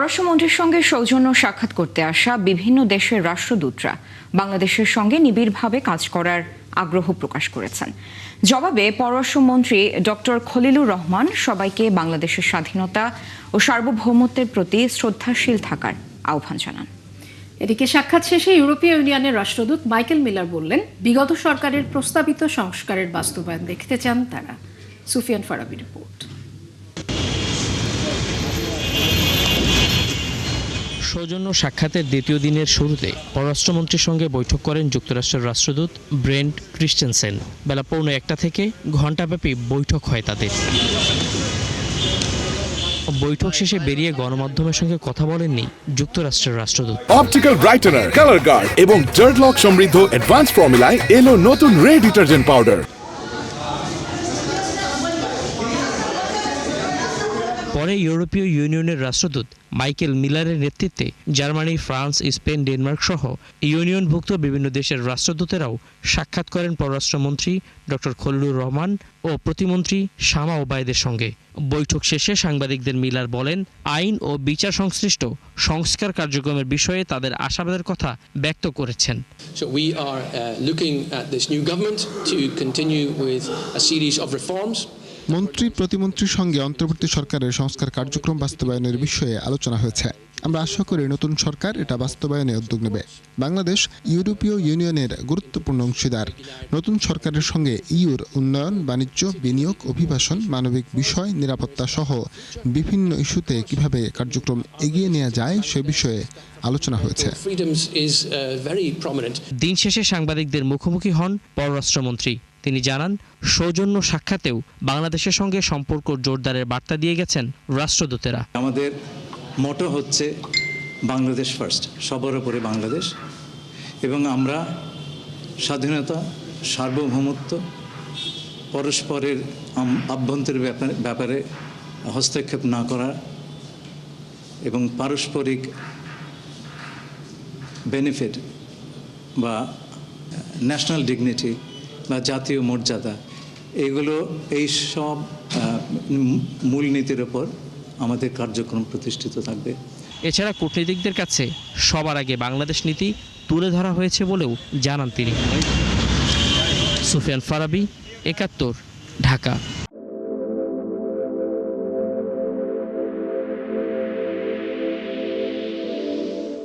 পররাষ্ট্রমন্ত্রীর সঙ্গে সৌজন্য সাক্ষাৎ করতে আসা বিভিন্ন দেশের রাষ্ট্রদূতরা বাংলাদেশের সঙ্গে নিবিড়ভাবে কাজ করার আগ্রহ প্রকাশ করেছেন। জবাবে পররাষ্ট্রমন্ত্রী ডক্টর খলিলুর রহমান সবাইকে বাংলাদেশের স্বাধীনতা ও সার্বভৌমত্বের প্রতি শ্রদ্ধাশীল থাকার আহ্বান জানান। এদিকে সাক্ষাৎ শেষে ইউরোপীয় ইউনিয়নের রাষ্ট্রদূত মাইকেল মিলার বললেন, বিগত সরকারের প্রস্তাবিত সংস্কারের বাস্তবায়ন দেখতে চান তারা। সুফিয়ান ফারাবি রিপোর্ট। সৌজন্য সাক্ষাতের দ্বিতীয় দিনের শুরুতে পররাষ্ট্রমন্ত্রীর সঙ্গে বৈঠক করেন যুক্তরাষ্ট্রের রাষ্ট্রদূত ব্রেন্ট ক্রিস্টেনসেন। বেলা 1:15 থেকে ঘণ্টাব্যাপী বৈঠক হয় তাদের। বৈঠক শেষে বেরিয়ে গণমাধ্যমের সঙ্গে কথা বলেননি যুক্তরাষ্ট্রের রাষ্ট্রদূত। অপটিক্যাল ব্রাইটেনার, কালার গার্ড এবং জার্ড লক সমৃদ্ধ অ্যাডভান্স ফর্মুলায় এলো নতুন রে ডিটারজেন্ট পাউডার। পরে ইউরোপীয় ইউনিয়নের রাষ্ট্রদূত মাইকেল মিলারের নেতৃত্বে জার্মানি, ফ্রান্স, স্পেন, ডেনমার্ক সহ ইউনিয়নভুক্ত বিভিন্ন দেশের রাষ্ট্রদূতেরাও সাক্ষাৎ করেন পররাষ্ট্রমন্ত্রী ডক্টর খলিলুর রহমান ও প্রতিমন্ত্রী শামা ওবায়দের সঙ্গে। বৈঠক শেষে সাংবাদিকদের মিলার বলেন, আইন ও বিচার সংশ্লিষ্ট সংস্কার কার্যক্রমের বিষয়ে তাদের আশাবাদের কথা ব্যক্ত করেছেন। So we are looking at this new government to continue with a series of reforms. মন্ত্রী প্রতিমন্ত্রীর সঙ্গে অন্তর্বর্তী সরকারের সংস্কার কার্যক্রম বাস্তবায়নের বিষয়ে আলোচনা হয়েছে। আমরা আশা করি নতুন সরকার এটা বাস্তবায়নে উদ্যোগ নেবে। বাংলাদেশ ইউরোপীয় ইউনিয়নের গুরুত্বপূর্ণ অংশীদার। নতুন সরকারের সঙ্গে ইউর উন্নয়ন, বাণিজ্য, বিনিয়োগ, অভিবাসন, মানবিক বিষয়, নিরাপত্তা সহ বিভিন্ন ইস্যুতে কিভাবে কার্যক্রম এগিয়ে নেওয়া যায় সে বিষয়ে আলোচনা হয়েছে। দিন শেষে সাংবাদিকদের মুখোমুখি হন পররাষ্ট্রমন্ত্রী। তিনি জানান, সৌজন্য সাক্ষাতেও বাংলাদেশের সঙ্গে সম্পর্ক জোরদারের বার্তা দিয়ে গেছেন রাষ্ট্রদূতেরা। আমাদের মোটো হচ্ছে বাংলাদেশ ফার্স্ট, সবার উপরে বাংলাদেশ, এবং আমরা স্বাধীনতা, সার্বভৌমত্ব, পরস্পরের আভ্যন্তরীণ ব্যাপারে হস্তক্ষেপ না করা এবং পারস্পরিক বেনিফিট বা ন্যাশনাল ডিগনিটি বা জাতীয় মর্যাদা, এগুলো এই সব মূলনীতির ওপর আমাদের কার্যক্রম প্রতিষ্ঠিত থাকবে। এছাড়া কূটনীতিকদের কাছে সবার আগে বাংলাদেশ নীতি তুলে ধরা হয়েছে বলেও জানান তিনি। সুফিয়ান ফারাবি, ৭১, ঢাকা।